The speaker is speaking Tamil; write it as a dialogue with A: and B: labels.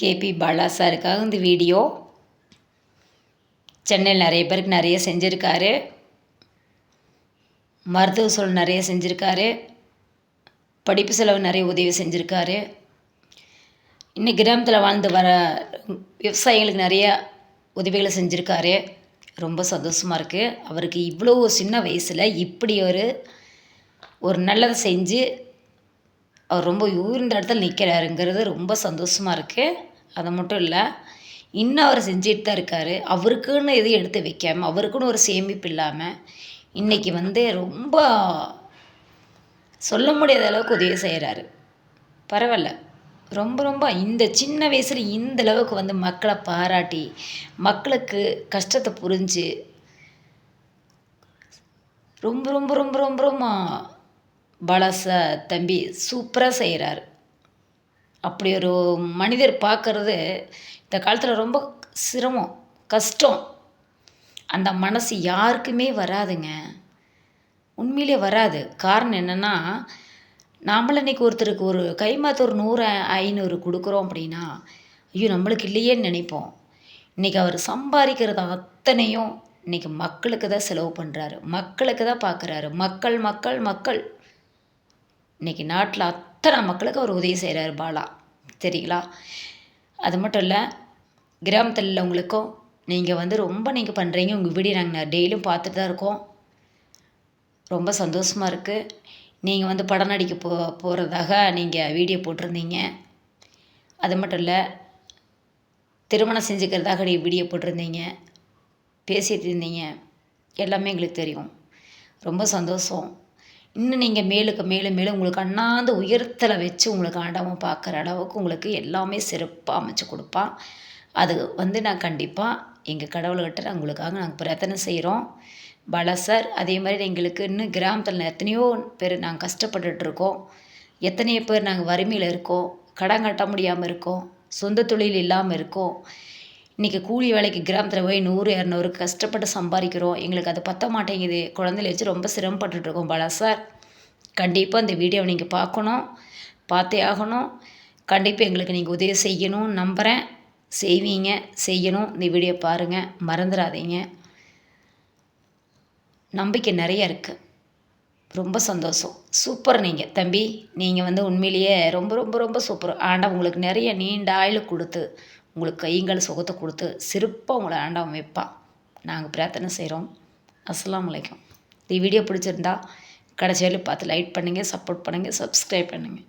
A: கேபி பாலா சாருக்காக இந்த வீடியோ. சென்னையில் நிறைய பேருக்கு நிறைய செஞ்சுருக்காரு. மருத்துவ செலவு நிறைய செஞ்சுருக்காரு. படிப்பு செலவு நிறைய உதவி செஞ்சுருக்காரு. இன்னும் கிராமத்தில் வாழ்ந்து வர விவசாயிகளுக்கு நிறைய உதவிகளை செஞ்சுருக்காரு. ரொம்ப சந்தோஷமாக இருக்குது. அவருக்கு இவ்வளோ சின்ன வயசில் இப்படி ஒரு நல்லதை செஞ்சு அவர் ரொம்ப உயர்ந்த இடத்துல நிற்கிறாருங்கிறது ரொம்ப சந்தோஷமாக இருக்குது. அது மட்டும் இல்லை, இன்னும் அவர் செஞ்சுட்டு தான் இருக்கார். அவருக்குன்னு எதுவும் எடுத்து வைக்காமல், அவருக்குன்னு ஒரு சேமிப்பு இல்லாமல் இன்றைக்கி ரொம்ப சொல்ல முடியாத அளவுக்கு உதவி செய்கிறாரு. பரவாயில்ல, ரொம்ப ரொம்ப இந்த சின்ன வயசில் இந்த அளவுக்கு மக்களை பாராட்டி, மக்களுக்கு கஷ்டத்தை புரிஞ்சு ரொம்ப ரொம்ப ரொம்ப ரொம்ப ரொம்ப பாலா தம்பி சூப்பராக செய்கிறாரு. அப்படி ஒரு மனிதர் பார்க்குறது இந்த காலத்தில் ரொம்ப சிரமம், கஷ்டம். அந்த மனசு யாருக்குமே வராதுங்க, உண்மையிலே வராது. காரணம் என்னென்னா, நாமளும் இன்றைக்கி ஒருத்தருக்கு ஒரு கைமாற்று ஒரு 100 500 கொடுக்குறோம் அப்படின்னா, ஐயோ நம்மளுக்கு இல்லையேன்னு நினைப்போம். இன்றைக்கி அவர் சம்பாதிக்கிறது அத்தனையும் இன்றைக்கி மக்களுக்கு தான் செலவு பண்ணுறாரு, மக்களுக்கு தான் பார்க்குறாரு. மக்கள் மக்கள் மக்கள் இன்றைக்கி நாட்டில் அத்தனை மக்களுக்கு அவர் உதவி செய்கிறார் பாலா, சரிங்களா? அது மட்டும் இல்லை, கிராமத்தில் உள்ளவங்களுக்கும் நீங்கள் ரொம்ப நீங்கள் பண்ணுறீங்க. உங்கள் வீடியோ நாங்கள் டெய்லியும் பார்த்துட்டு தான் இருக்கோம். ரொம்ப சந்தோஷமாக இருக்குது. நீங்கள் படம் நடிக்க போகிறதாக நீங்கள் வீடியோ போட்டிருந்தீங்க. அது மட்டும் இல்லை, திருமணம் செஞ்சுக்கிறதாக நீங்கள் வீடியோ போட்டிருந்தீங்க, பேசிகிட்டு இருந்தீங்க. எல்லாமே எங்களுக்கு தெரியும். ரொம்ப சந்தோஷம். இன்னும் நீங்கள் மேலும் மேலும் உங்களுக்கு அண்ணாந்து உயரத்தில் வச்சு உங்களுக்கு ஆண்டவன் பார்க்குற அளவுக்கு உங்களுக்கு எல்லாமே சிறப்பாக அமைச்சு கொடுப்பான். அது நான் கண்டிப்பாக எங்கள் கடவுள்கிட்ட நாங்கள் பிரார்த்தனை செய்கிறோம். பாலா சார், அதே மாதிரி எங்களுக்கு இன்னும் கிராமத்தில் எத்தனையோ பேர் நாங்கள் கஷ்டப்பட்டுட்ருக்கோம். எத்தனையோ பேர் நாங்கள் வறுமையில் இருக்கோம், கடன் கட்ட முடியாமல் இருக்கோம், சொந்த தொழில் இல்லாமல் இருக்கோம். இன்றைக்கி கூலி வேலைக்கு கிராமத்தில் போய் 100 200 கஷ்டப்பட்டு சம்பாதிக்கிறோம். எங்களுக்கு அது பத்த மாட்டேங்குது. குழந்தைல வச்சு ரொம்ப சிரமப்பட்டுட்ருக்கோம். பாலா சார், கண்டிப்பாக இந்த வீடியோவை நீங்கள் பார்க்கணும், பார்த்தே ஆகணும். கண்டிப்பாக எங்களுக்கு நீங்கள் உதவி செய்யணும்னு நம்புகிறேன். செய்வீங்க, செய்யணும். இந்த வீடியோ பாருங்கள், மறந்துடாதீங்க. நம்பிக்கை நிறைய இருக்குது. ரொம்ப சந்தோஷம். சூப்பர் நீங்கள் தம்பி. நீங்கள் உண்மையிலேயே ரொம்ப ரொம்ப ரொம்ப சூப்பர். ஆண்டவன் உங்களுக்கு நிறைய நீண்ட ஆயுள் கொடுத்து, உங்களுக்கு கைங்கால் சுகத்தை கொடுத்து சிறப்பாக உங்களை ஆண்டவன் வைப்பான். நாங்கள் பிரார்த்தனை செய்கிறோம். அஸ்ஸலாமு அலைக்கும். இந்த வீடியோ பிடிச்சிருந்தா கடைசி வரையும் பார்த்து லைக் பண்ணுங்கள், சப்போர்ட் பண்ணுங்கள், சப்ஸ்கிரைப் பண்ணுங்கள்.